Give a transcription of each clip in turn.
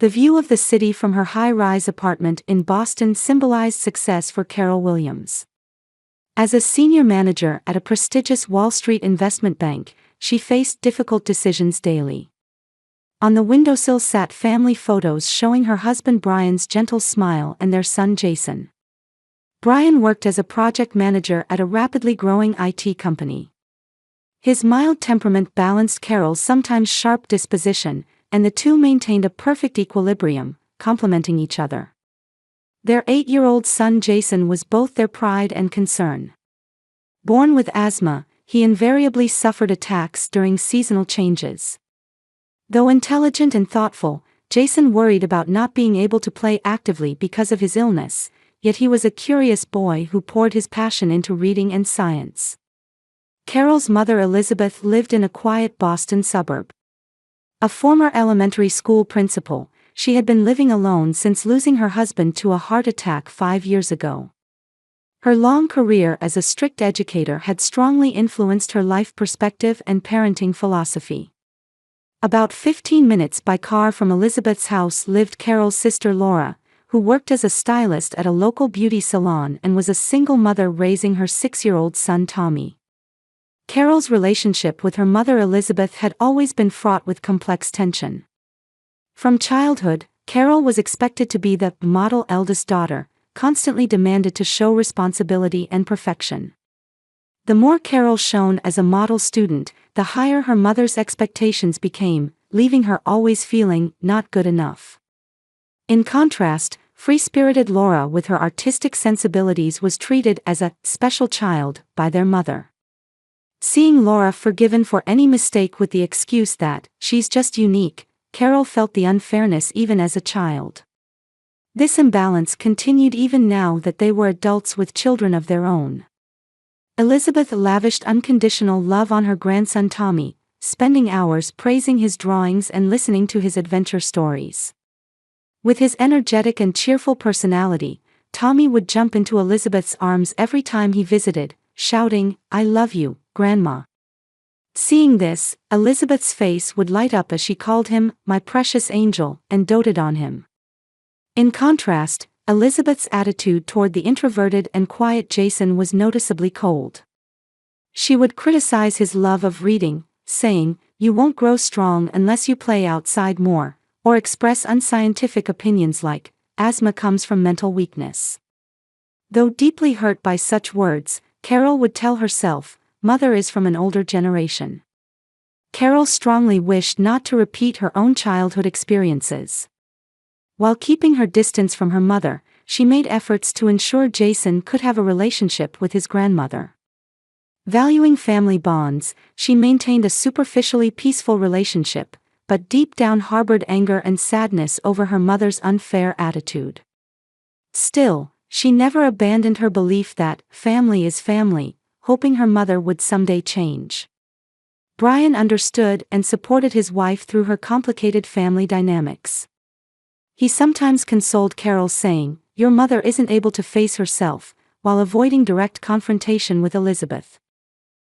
The view of the city from her high-rise apartment in Boston symbolized success for Carol Williams. As a senior manager at a prestigious Wall Street investment bank, she faced difficult decisions daily. On the windowsill sat family photos showing her husband Brian's gentle smile and their son Jason. Brian worked as a project manager at a rapidly growing IT company. His mild temperament balanced Carol's sometimes sharp disposition, and the two maintained a perfect equilibrium, complementing each other. Their 8-year-old son Jason was both their pride and concern. Born with asthma, he invariably suffered attacks during seasonal changes. Though intelligent and thoughtful, Jason worried about not being able to play actively because of his illness, yet he was a curious boy who poured his passion into reading and science. Carol's mother Elizabeth lived in a quiet Boston suburb. A former elementary school principal, she had been living alone since losing her husband to a heart attack 5 years ago. Her long career as a strict educator had strongly influenced her life perspective and parenting philosophy. About 15 minutes by car from Elizabeth's house lived Carol's sister Laura, who worked as a stylist at a local beauty salon and was a single mother raising her 6-year-old son Tommy. Carol's relationship with her mother Elizabeth had always been fraught with complex tension. From childhood, Carol was expected to be the model eldest daughter, constantly demanded to show responsibility and perfection. The more Carol shone as a model student, the higher her mother's expectations became, leaving her always feeling not good enough. In contrast, free-spirited Laura with her artistic sensibilities was treated as a special child by their mother. Seeing Laura forgiven for any mistake with the excuse that she's just unique, Carol felt the unfairness even as a child. This imbalance continued even now that they were adults with children of their own. Elizabeth lavished unconditional love on her grandson Tommy, spending hours praising his drawings and listening to his adventure stories. With his energetic and cheerful personality, Tommy would jump into Elizabeth's arms every time he visited, shouting, "I love you, Grandma." Seeing this, Elizabeth's face would light up as she called him, "my precious angel," and doted on him. In contrast, Elizabeth's attitude toward the introverted and quiet Jason was noticeably cold. She would criticize his love of reading, saying, "You won't grow strong unless you play outside more," or express unscientific opinions like, "Asthma comes from mental weakness." Though deeply hurt by such words, Carol would tell herself, "Mother is from an older generation." Carol strongly wished not to repeat her own childhood experiences. While keeping her distance from her mother, she made efforts to ensure Jason could have a relationship with his grandmother. Valuing family bonds, she maintained a superficially peaceful relationship, but deep down harbored anger and sadness over her mother's unfair attitude. Still, she never abandoned her belief that family is family, hoping her mother would someday change. Brian understood and supported his wife through her complicated family dynamics. He sometimes consoled Carol saying, "Your mother isn't able to face herself," while avoiding direct confrontation with Elizabeth.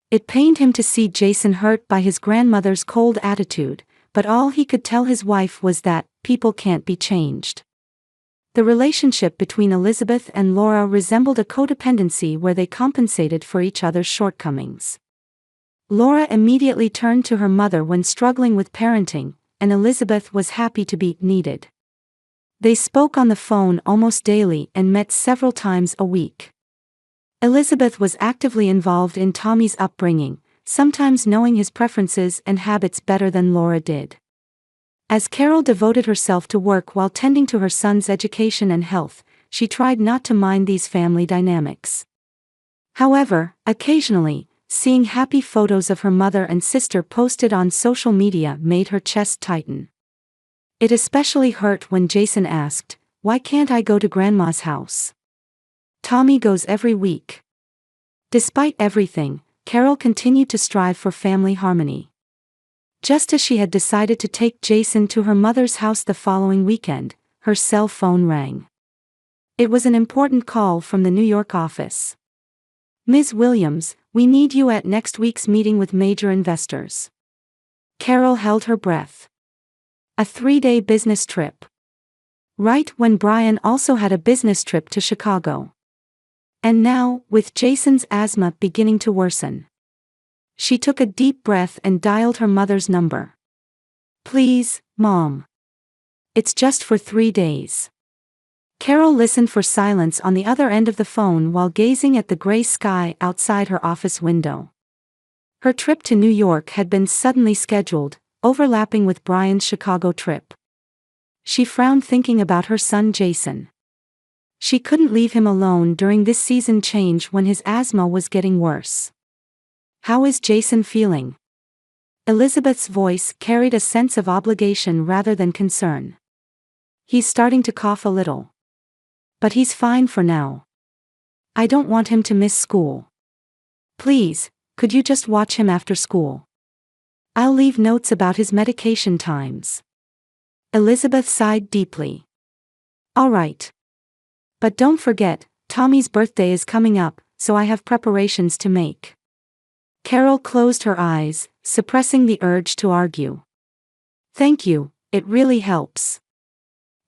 It pained him to see Jason hurt by his grandmother's cold attitude, but all he could tell his wife was that, people can't be changed. The relationship between Elizabeth and Laura resembled a codependency where they compensated for each other's shortcomings. Laura immediately turned to her mother when struggling with parenting, and Elizabeth was happy to be needed. They spoke on the phone almost daily and met several times a week. Elizabeth was actively involved in Tommy's upbringing, sometimes knowing his preferences and habits better than Laura did. As Carol devoted herself to work while tending to her son's education and health, she tried not to mind these family dynamics. However, occasionally, seeing happy photos of her mother and sister posted on social media made her chest tighten. It especially hurt when Jason asked, "Why can't I go to Grandma's house? Tommy goes every week." Despite everything, Carol continued to strive for family harmony. Just as she had decided to take Jason to her mother's house the following weekend, her cell phone rang. It was an important call from the New York office. "Ms. Williams, we need you at next week's meeting with major investors." Carol held her breath. A 3-day business trip. Right when Brian also had a business trip to Chicago. And now, with Jason's asthma beginning to worsen. She took a deep breath and dialed her mother's number. "Please, Mom. It's just for 3 days." Carol listened for silence on the other end of the phone while gazing at the gray sky outside her office window. Her trip to New York had been suddenly scheduled, overlapping with Brian's Chicago trip. She frowned thinking about her son Jason. She couldn't leave him alone during this season change when his asthma was getting worse. "How is Jason feeling?" Elizabeth's voice carried a sense of obligation rather than concern. "He's starting to cough a little. But he's fine for now. I don't want him to miss school. Please, could you just watch him after school? I'll leave notes about his medication times." Elizabeth sighed deeply. "All right. But don't forget, Tommy's birthday is coming up, so I have preparations to make." Carol closed her eyes, suppressing the urge to argue. "Thank you, it really helps."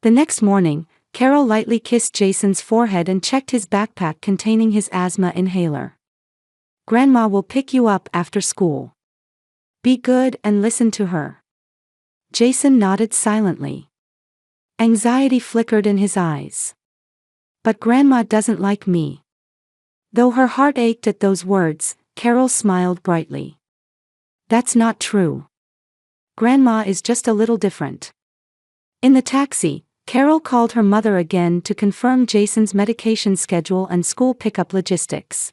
The next morning, Carol lightly kissed Jason's forehead and checked his backpack containing his asthma inhaler. "Grandma will pick you up after school. Be good and listen to her." Jason nodded silently. Anxiety flickered in his eyes. "But Grandma doesn't like me." Though her heart ached at those words, Carol smiled brightly. "That's not true. Grandma is just a little different." In the taxi, Carol called her mother again to confirm Jason's medication schedule and school pickup logistics.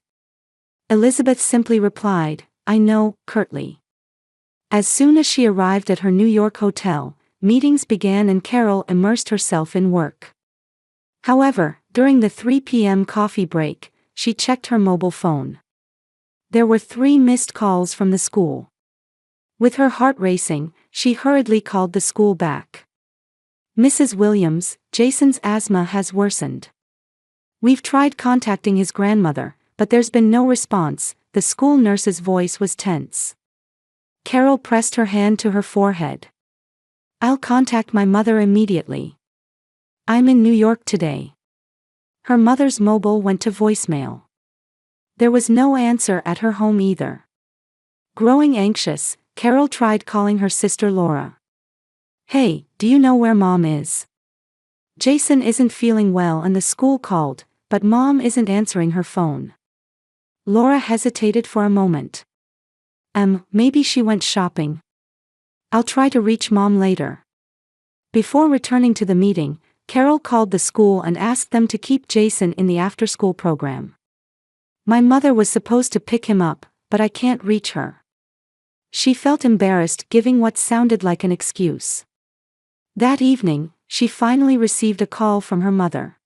Elizabeth simply replied, "I know," curtly. As soon as she arrived at her New York hotel, meetings began and Carol immersed herself in work. However, during the 3 p.m. coffee break, she checked her mobile phone. There were 3 missed calls from the school. With her heart racing, she hurriedly called the school back. "Mrs. Williams, Jason's asthma has worsened. We've tried contacting his grandmother, but there's been no response." The school nurse's voice was tense. Carol pressed her hand to her forehead. "I'll contact my mother immediately. I'm in New York today." Her mother's mobile went to voicemail. There was no answer at her home either. Growing anxious, Carol tried calling her sister Laura. "Hey, do you know where Mom is? Jason isn't feeling well and the school called, but Mom isn't answering her phone." Laura hesitated for a moment. Maybe she went shopping. I'll try to reach Mom later." Before returning to the meeting, Carol called the school and asked them to keep Jason in the after-school program. "My mother was supposed to pick him up, but I can't reach her." She felt embarrassed giving what sounded like an excuse. That evening, she finally received a call from her mother.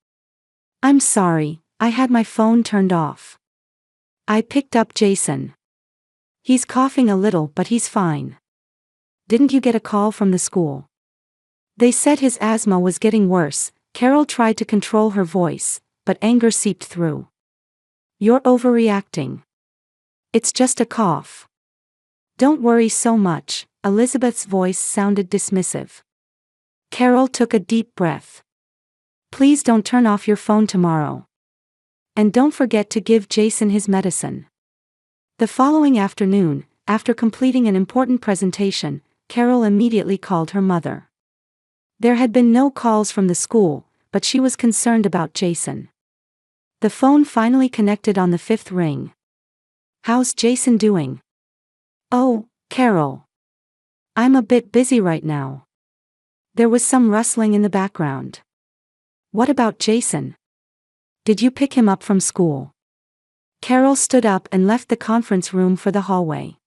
"I'm sorry, I had my phone turned off. I picked up Jason. He's coughing a little but he's fine. Didn't you get a call from the school? They said his asthma was getting worse." Carol tried to control her voice, but anger seeped through. "You're overreacting. It's just a cough. Don't worry so much." Elizabeth's voice sounded dismissive. Carol took a deep breath. "Please don't turn off your phone tomorrow. And don't forget to give Jason his medicine." The following afternoon, after completing an important presentation, Carol immediately called her mother. There had been no calls from the school, but she was concerned about Jason. The phone finally connected on the 5th ring. "How's Jason doing?" "Oh, Carol. I'm a bit busy right now." There was some rustling in the background. "What about Jason? Did you pick him up from school?" Carol stood up and left the conference room for the hallway.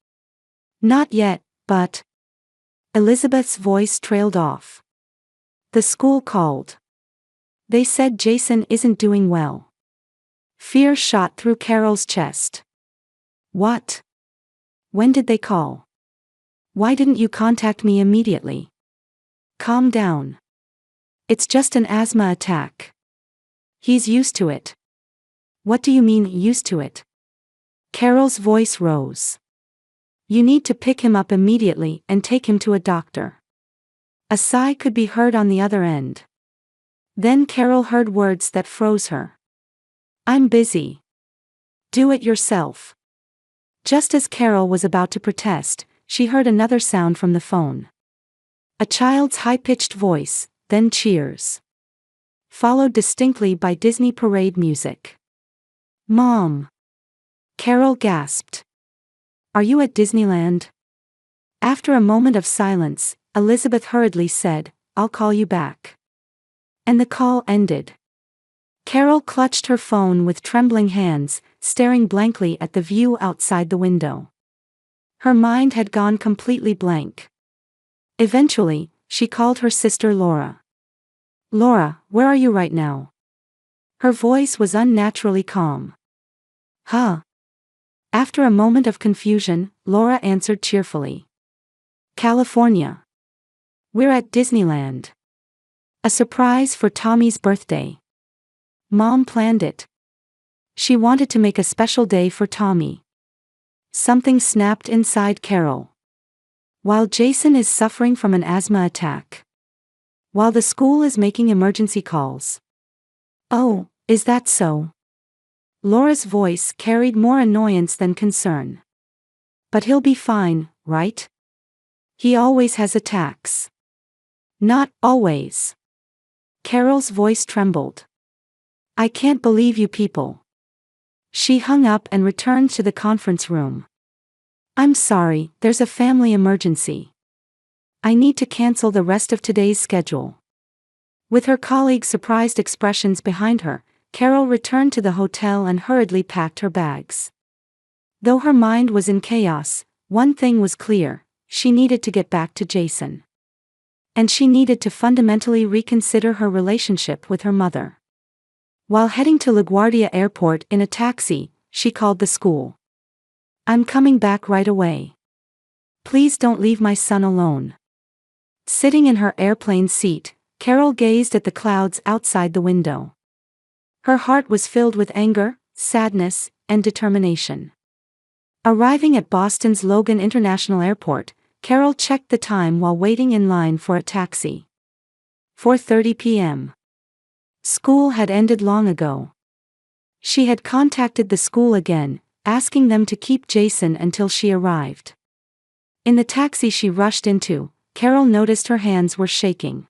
"Not yet, but..." Elizabeth's voice trailed off. "The school called. They said Jason isn't doing well." Fear shot through Carol's chest. "What? When did they call? Why didn't you contact me immediately?" "Calm down. It's just an asthma attack. He's used to it." "What do you mean, used to it?" Carol's voice rose. "You need to pick him up immediately and take him to a doctor." A sigh could be heard on the other end. Then Carol heard words that froze her. "I'm busy. Do it yourself." Just as Carol was about to protest, she heard another sound from the phone. A child's high-pitched voice, then cheers. Followed distinctly by Disney parade music. "Mom!" Carol gasped. "Are you at Disneyland?" After a moment of silence, Elizabeth hurriedly said, "I'll call you back." And the call ended. Carol clutched her phone with trembling hands, staring blankly at the view outside the window. Her mind had gone completely blank. Eventually, she called her sister Laura. "Laura, where are you right now?" Her voice was unnaturally calm. "Huh?" After a moment of confusion, Laura answered cheerfully. "California. We're at Disneyland. A surprise for Tommy's birthday. Mom planned it. She wanted to make a special day for Tommy." Something snapped inside Carol. While Jason is suffering from an asthma attack. While the school is making emergency calls. "Oh, is that so?" Laura's voice carried more annoyance than concern. "But he'll be fine, right? He always has attacks." "Not always." Carol's voice trembled. "I can't believe you people." She hung up and returned to the conference room. "I'm sorry, there's a family emergency. I need to cancel the rest of today's schedule." With her colleagues' surprised expressions behind her, Carol returned to the hotel and hurriedly packed her bags. Though her mind was in chaos, one thing was clear: she needed to get back to Jason. And she needed to fundamentally reconsider her relationship with her mother. While heading to LaGuardia Airport in a taxi, she called the school. "I'm coming back right away. Please don't leave my son alone." Sitting in her airplane seat, Carol gazed at the clouds outside the window. Her heart was filled with anger, sadness, and determination. Arriving at Boston's Logan International Airport, Carol checked the time while waiting in line for a taxi. 4:30 p.m. School had ended long ago. She had contacted the school again, asking them to keep Jason until she arrived. In the taxi she rushed into, Carol noticed her hands were shaking.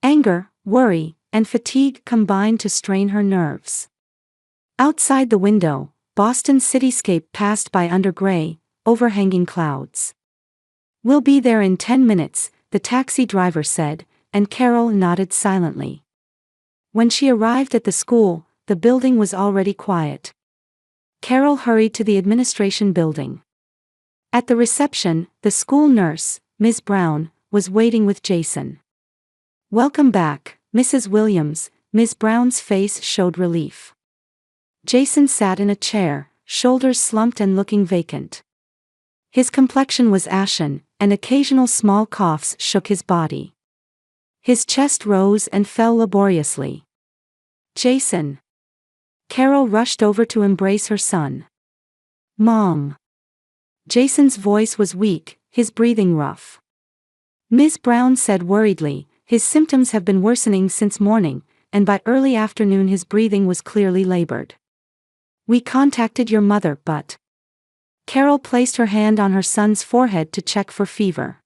Anger, worry, and fatigue combined to strain her nerves. Outside the window, Boston's cityscape passed by under gray, overhanging clouds. "We'll be there in 10 minutes, the taxi driver said, and Carol nodded silently. When she arrived at the school, the building was already quiet. Carol hurried to the administration building. At the reception, the school nurse, Ms. Brown, was waiting with Jason. "Welcome back, Mrs. Williams." Ms. Brown's face showed relief. Jason sat in a chair, shoulders slumped and looking vacant. His complexion was ashen, and occasional small coughs shook his body. His chest rose and fell laboriously. "Jason." Carol rushed over to embrace her son. "Mom." Jason's voice was weak, his breathing rough. Ms. Brown said worriedly, "His symptoms have been worsening since morning, and by early afternoon his breathing was clearly labored. We contacted your mother but..." Carol placed her hand on her son's forehead to check for fever.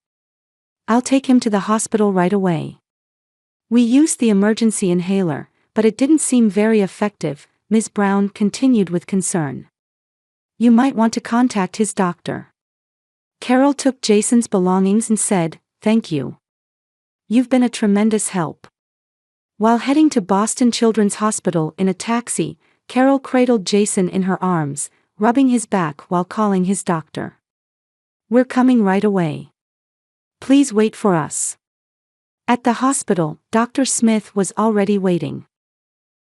"I'll take him to the hospital right away. We used the emergency inhaler, but it didn't seem very effective," Ms. Brown continued with concern. "You might want to contact his doctor." Carol took Jason's belongings and said, "Thank you. You've been a tremendous help." While heading to Boston Children's Hospital in a taxi, Carol cradled Jason in her arms, rubbing his back while calling his doctor. "We're coming right away. Please wait for us." At the hospital, Dr. Smith was already waiting.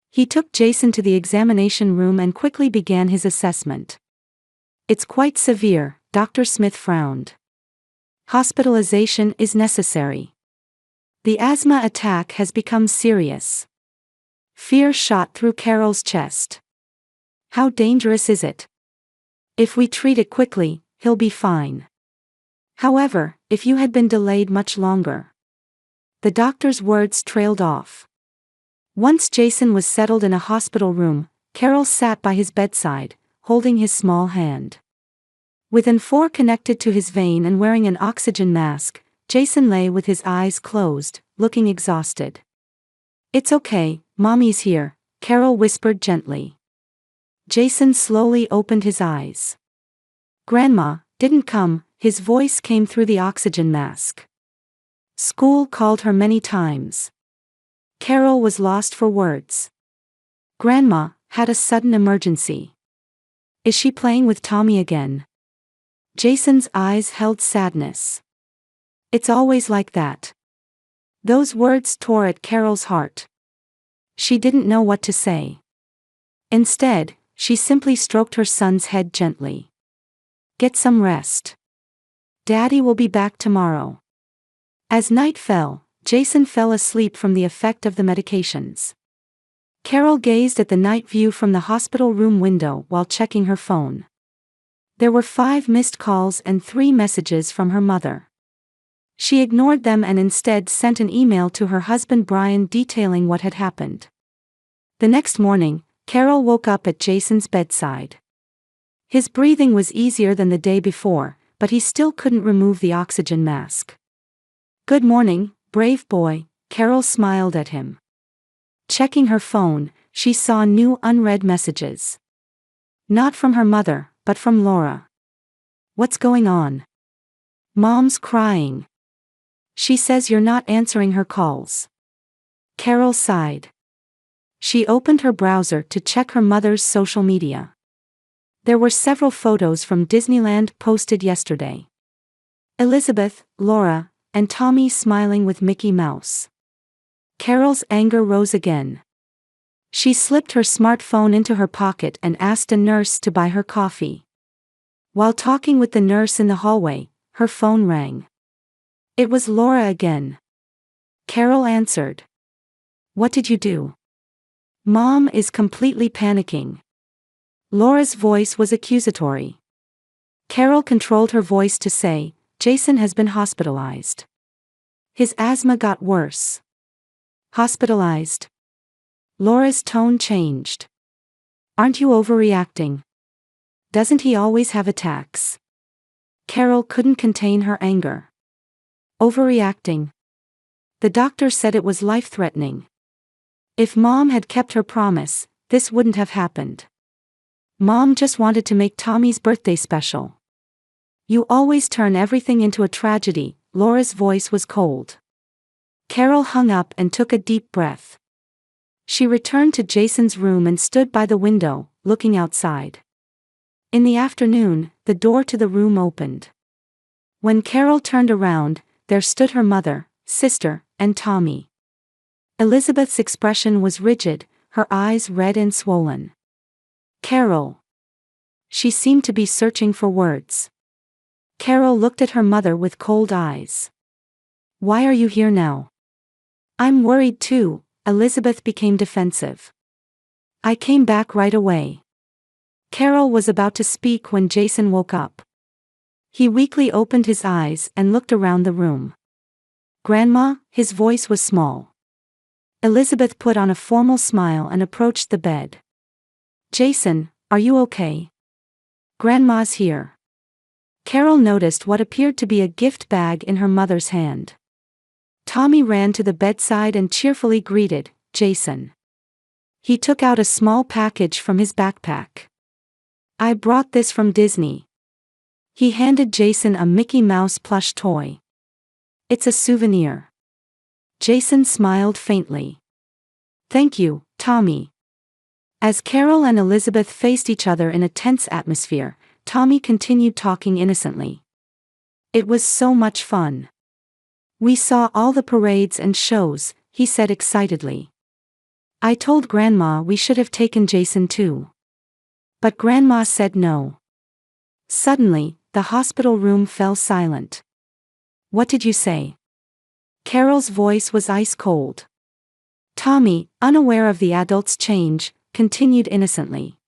He took Jason to the examination room and quickly began his assessment. "It's quite severe," Dr. Smith frowned. "Hospitalization is necessary. The asthma attack has become serious." Fear shot through Carol's chest. "How dangerous is it?" "If we treat it quickly, he'll be fine. However, if you had been delayed much longer..." The doctor's words trailed off. Once Jason was settled in a hospital room, Carol sat by his bedside, holding his small hand. With an IV connected to his vein and wearing an oxygen mask, Jason lay with his eyes closed, looking exhausted. "It's okay, Mommy's here," Carol whispered gently. Jason slowly opened his eyes. "Grandma didn't come," his voice came through the oxygen mask. "School called her many times." Carol was lost for words. "Grandma had a sudden emergency. Is she playing with Tommy again?" Jason's eyes held sadness. "It's always like that." Those words tore at Carol's heart. She didn't know what to say. Instead, she simply stroked her son's head gently. "Get some rest. Daddy will be back tomorrow." As night fell, Jason fell asleep from the effect of the medications. Carol gazed at the night view from the hospital room window while checking her phone. There were 5 missed calls and 3 messages from her mother. She ignored them and instead sent an email to her husband Brian detailing what had happened. The next morning, Carol woke up at Jason's bedside. His breathing was easier than the day before, but he still couldn't remove the oxygen mask. "Good morning, brave boy," Carol smiled at him. Checking her phone, she saw new unread messages. Not from her mother, but from Laura. "What's going on? Mom's crying. She says you're not answering her calls." Carol sighed. She opened her browser to check her mother's social media. There were several photos from Disneyland posted yesterday. Elizabeth, Laura, and Tommy smiling with Mickey Mouse. Carol's anger rose again. She slipped her smartphone into her pocket and asked a nurse to buy her coffee. While talking with the nurse in the hallway, her phone rang. It was Laura again. Carol answered. "What did you do?" "Mom is completely panicking." Laura's voice was accusatory. Carol controlled her voice to say, "Jason has been hospitalized. His asthma got worse." "Hospitalized?" Laura's tone changed. "Aren't you overreacting? Doesn't he always have attacks?" Carol couldn't contain her anger. "Overreacting? The doctor said it was life-threatening. If Mom had kept her promise, this wouldn't have happened. Mom just wanted to make Tommy's birthday special." "You always turn everything into a tragedy," Laura's voice was cold. Carol hung up and took a deep breath. She returned to Jason's room and stood by the window, looking outside. In the afternoon, the door to the room opened. When Carol turned around, there stood her mother, sister, and Tommy. Elizabeth's expression was rigid, her eyes red and swollen. "Carol." She seemed to be searching for words. Carol looked at her mother with cold eyes. "Why are you here now?" "I'm worried too," Elizabeth became defensive. "I came back right away." Carol was about to speak when Jason woke up. He weakly opened his eyes and looked around the room. "Grandma," his voice was small. Elizabeth put on a formal smile and approached the bed. "Jason, are you okay? Grandma's here." Carol noticed what appeared to be a gift bag in her mother's hand. Tommy ran to the bedside and cheerfully greeted Jason. He took out a small package from his backpack. "I brought this from Disney." He handed Jason a Mickey Mouse plush toy. "It's a souvenir." Jason smiled faintly. "Thank you, Tommy." As Carol and Elizabeth faced each other in a tense atmosphere, Tommy continued talking innocently. "It was so much fun. We saw all the parades and shows," he said excitedly. "I told Grandma we should have taken Jason too. But Grandma said no." Suddenly, the hospital room fell silent. "What did you say?" Carol's voice was ice cold. Tommy, unaware of the adult's change, continued innocently.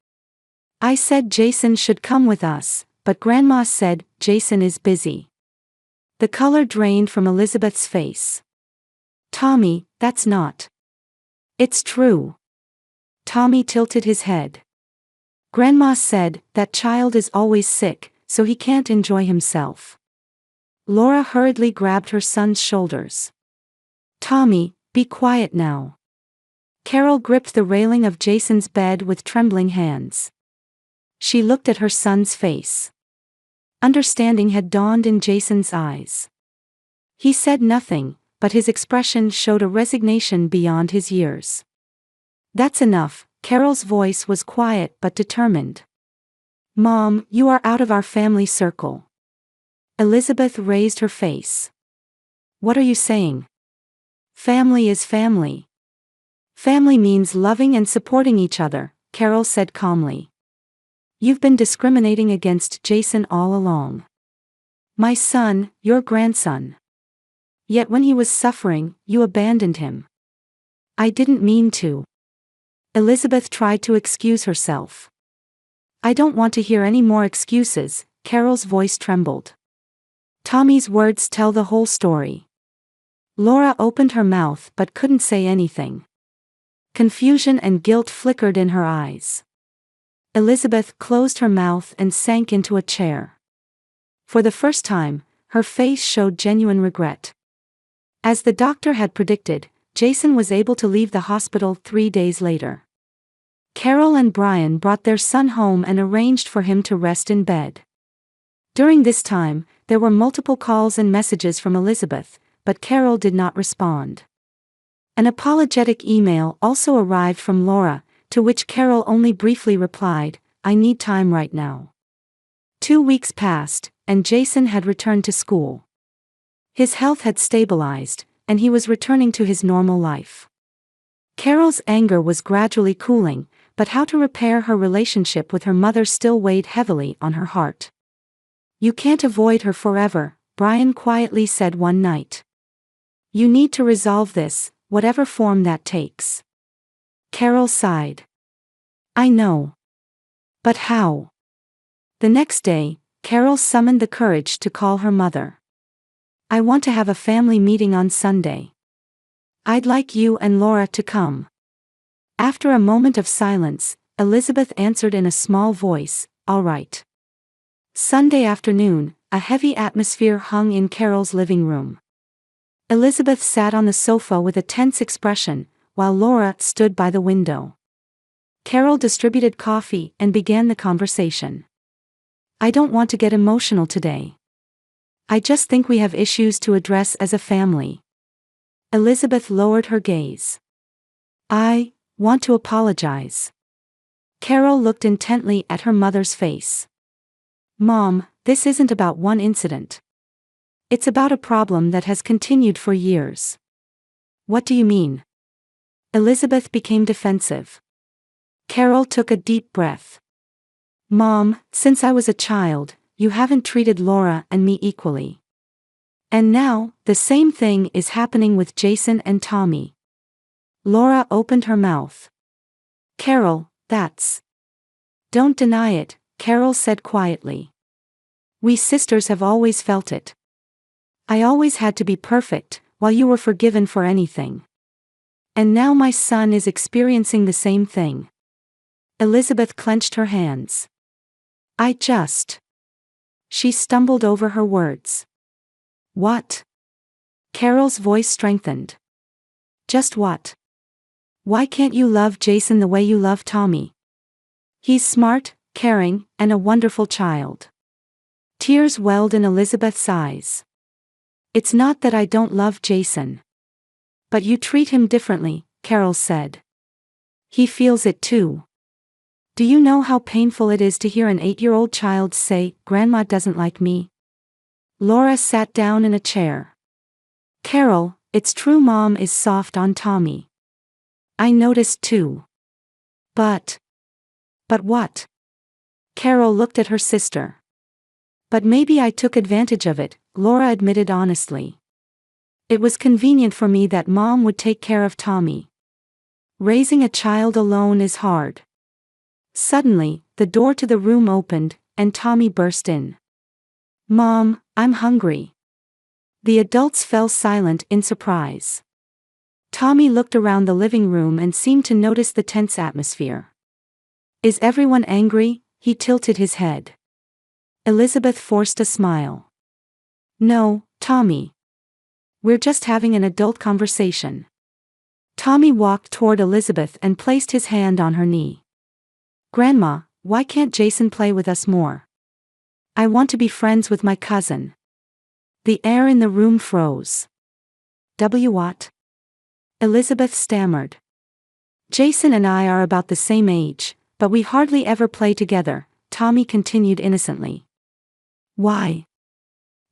"I said Jason should come with us, but Grandma said Jason is busy." The color drained from Elizabeth's face. "Tommy, that's not." It's true. Tommy tilted his head. Grandma said that child is always sick, so he can't enjoy himself. Laura hurriedly grabbed her son's shoulders. Tommy, be quiet now. Carol gripped the railing of Jason's bed with trembling hands. She looked at her son's face. Understanding had dawned in Jason's eyes. He said nothing, but his expression showed a resignation beyond his years. That's enough, Carol's voice was quiet but determined. Mom, you are out of our family circle. Elizabeth raised her face. What are you saying? Family is family. Family means loving and supporting each other, Carol said calmly. You've been discriminating against Jason all along. My son, your grandson. Yet when he was suffering, you abandoned him. I didn't mean to. Elizabeth tried to excuse herself. I don't want to hear any more excuses, Carol's voice trembled. Tommy's words tell the whole story. Laura opened her mouth but couldn't say anything. Confusion and guilt flickered in her eyes. Elizabeth closed her mouth and sank into a chair. For the first time, her face showed genuine regret. As the doctor had predicted, Jason was able to leave the hospital 3 days later. Carol and Brian brought their son home and arranged for him to rest in bed. During this time, there were multiple calls and messages from Elizabeth, but Carol did not respond. An apologetic email also arrived from Laura, to which Carol only briefly replied, I need time right now. 2 weeks passed, and Jason had returned to school. His health had stabilized, and he was returning to his normal life. Carol's anger was gradually cooling, but how to repair her relationship with her mother still weighed heavily on her heart. You can't avoid her forever, Brian quietly said one night. You need to resolve this, whatever form that takes. Carol sighed. I know. But how? The next day, Carol summoned the courage to call her mother. I want to have a family meeting on Sunday. I'd like you and Laura to come. After a moment of silence, Elizabeth answered in a small voice, all right. Sunday afternoon, a heavy atmosphere hung in Carol's living room. Elizabeth sat on the sofa with a tense expression, while Laura stood by the window. Carol distributed coffee and began the conversation. I don't want to get emotional today. I just think we have issues to address as a family. Elizabeth lowered her gaze. I want to apologize. Carol looked intently at her mother's face. Mom, this isn't about one incident. It's about a problem that has continued for years. What do you mean? Elizabeth became defensive. Carol took a deep breath. Mom, since I was a child, you haven't treated Laura and me equally. And now, the same thing is happening with Jason and Tommy. Laura opened her mouth. Carol, that's... Don't deny it, Carol said quietly. We sisters have always felt it. I always had to be perfect, while you were forgiven for anything. And now my son is experiencing the same thing. Elizabeth clenched her hands. She stumbled over her words. What? Carol's voice strengthened. Just what? Why can't you love Jason the way you love Tommy? He's smart, caring, and a wonderful child. Tears welled in Elizabeth's eyes. It's not that I don't love Jason. But you treat him differently, Carol said. He feels it too. Do you know how painful it is to hear an 8-year-old child say, Grandma doesn't like me? Laura sat down in a chair. Carol, it's true Mom is soft on Tommy. I noticed too. But what? Carol looked at her sister. But maybe I took advantage of it, Laura admitted honestly. It was convenient for me that Mom would take care of Tommy. Raising a child alone is hard. Suddenly, the door to the room opened, and Tommy burst in. Mom, I'm hungry. The adults fell silent in surprise. Tommy looked around the living room and seemed to notice the tense atmosphere. Is everyone angry? He tilted his head. Elizabeth forced a smile. No, Tommy. We're just having an adult conversation. Tommy walked toward Elizabeth and placed his hand on her knee. Grandma, why can't Jason play with us more? I want to be friends with my cousin. The air in the room froze. What? Elizabeth stammered. Jason and I are about the same age, but we hardly ever play together, Tommy continued innocently. Why?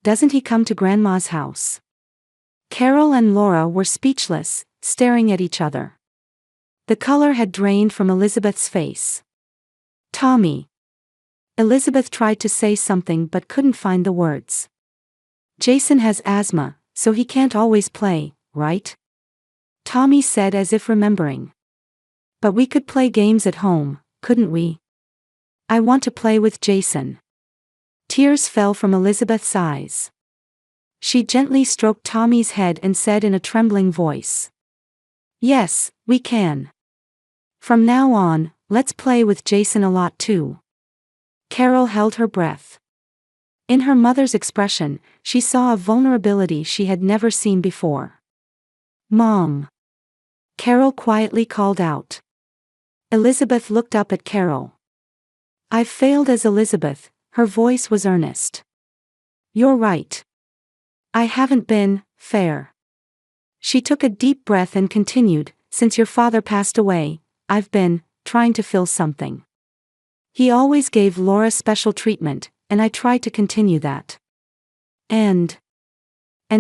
Doesn't he come to Grandma's house? Carol and Laura were speechless, staring at each other. The color had drained from Elizabeth's face. Tommy. Elizabeth tried to say something but couldn't find the words. Jason has asthma, so he can't always play, right? Tommy said as if remembering. But we could play games at home, couldn't we? I want to play with Jason. Tears fell from Elizabeth's eyes. She gently stroked Tommy's head and said in a trembling voice. Yes, we can. From now on, let's play with Jason a lot too. Carol held her breath. In her mother's expression, she saw a vulnerability she had never seen before. Mom. Carol quietly called out. Elizabeth looked up at Carol. I've failed as Elizabeth, her voice was earnest. You're right. I haven't been fair. She took a deep breath and continued, since your father passed away, I've been trying to fill something. He always gave Laura special treatment, and I tried to continue that. And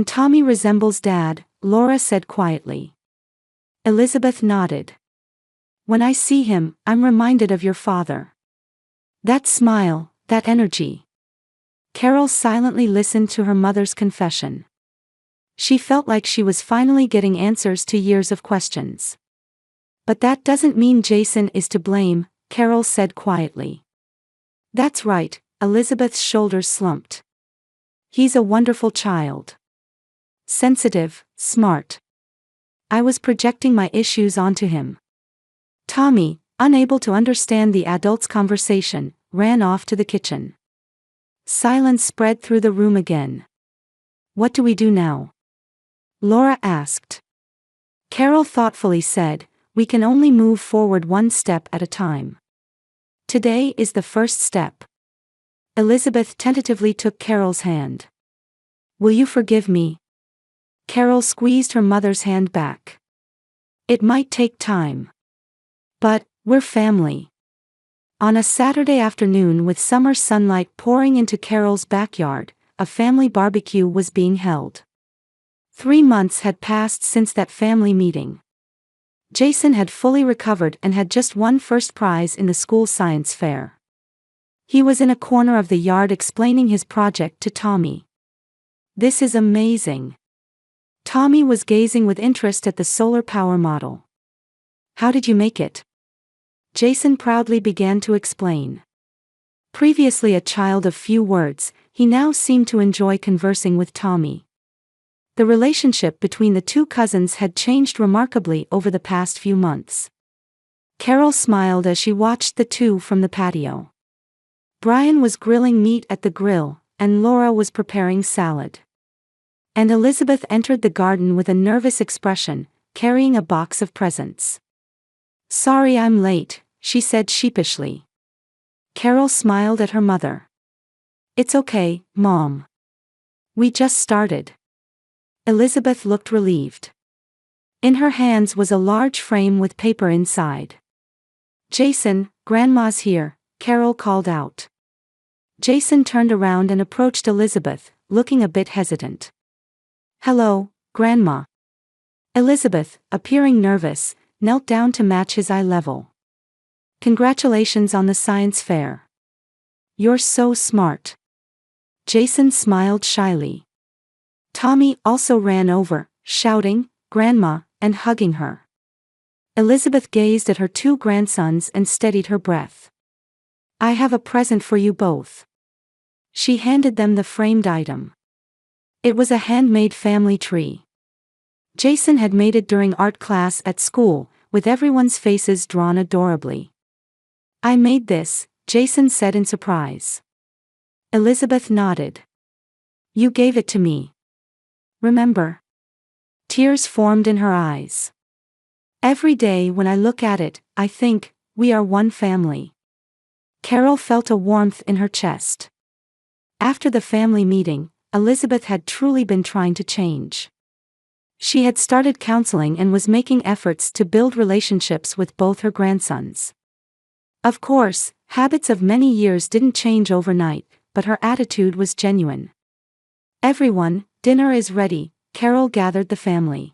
Tommy resembles Dad, Laura said quietly. Elizabeth nodded. When I see him, I'm reminded of your father. That smile, that energy. Carol silently listened to her mother's confession. She felt like she was finally getting answers to years of questions. But that doesn't mean Jason is to blame, Carol said quietly. That's right, Elizabeth's shoulders slumped. He's a wonderful child. Sensitive, smart. I was projecting my issues onto him. Tommy, unable to understand the adults' conversation, ran off to the kitchen. Silence spread through the room again. What do we do now? Laura asked. Carol thoughtfully said, we can only move forward one step at a time. Today is the first step. Elizabeth tentatively took Carol's hand. Will you forgive me? Carol squeezed her mother's hand back. It might take time. But, we're family. On a Saturday afternoon with summer sunlight pouring into Carol's backyard, a family barbecue was being held. 3 months had passed since that family meeting. Jason had fully recovered and had just won first prize in the school science fair. He was in a corner of the yard explaining his project to Tommy. This is amazing. Tommy was gazing with interest at the solar power model. How did you make it? Jason proudly began to explain. Previously a child of few words, he now seemed to enjoy conversing with Tommy. The relationship between the two cousins had changed remarkably over the past few months. Carol smiled as she watched the two from the patio. Brian was grilling meat at the grill, and Laura was preparing salad. And Elizabeth entered the garden with a nervous expression, carrying a box of presents. Sorry I'm late, she said sheepishly. Carol smiled at her mother. It's okay, Mom. We just started. Elizabeth looked relieved. In her hands was a large frame with paper inside. Jason, Grandma's here, Carol called out. Jason turned around and approached Elizabeth, looking a bit hesitant. Hello, Grandma. Elizabeth, appearing nervous, knelt down to match his eye level. Congratulations on the science fair. You're so smart. Jason smiled shyly. Tommy also ran over, shouting, Grandma, and hugging her. Elizabeth gazed at her two grandsons and steadied her breath. I have a present for you both. She handed them the framed item. It was a handmade family tree. Jason had made it during art class at school, with everyone's faces drawn adorably. "I made this," Jason said in surprise. Elizabeth nodded. "You gave it to me. Remember?" Tears formed in her eyes. "Every day when I look at it, I think, we are one family." Carol felt a warmth in her chest. After the family meeting, Elizabeth had truly been trying to change. She had started counseling and was making efforts to build relationships with both her grandsons. Of course, habits of many years didn't change overnight, but her attitude was genuine. "Everyone, dinner is ready," Carol gathered the family.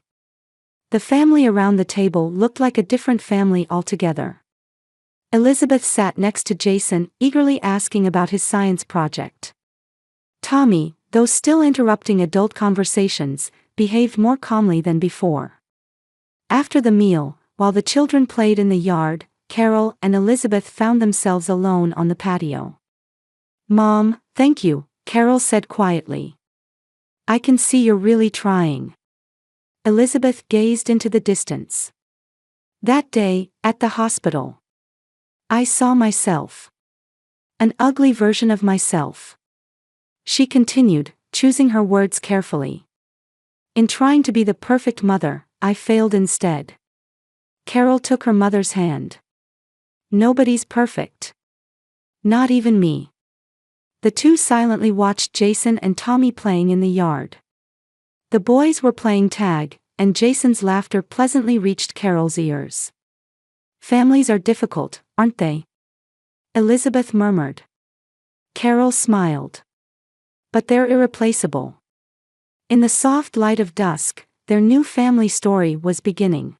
The family around the table looked like a different family altogether. Elizabeth sat next to Jason, eagerly asking about his science project. Tommy, though still interrupting adult conversations, behaved more calmly than before. After the meal, while the children played in the yard, Carol and Elizabeth found themselves alone on the patio. "Mom, thank you," Carol said quietly. "I can see you're really trying." Elizabeth gazed into the distance. "That day, at the hospital, I saw myself. An ugly version of myself." She continued, choosing her words carefully. "In trying to be the perfect mother, I failed instead." Carol took her mother's hand. "Nobody's perfect. Not even me." The two silently watched Jason and Tommy playing in the yard. The boys were playing tag, and Jason's laughter pleasantly reached Carol's ears. "Families are difficult, aren't they?" Elizabeth murmured. Carol smiled. "But they're irreplaceable." In the soft light of dusk, their new family story was beginning.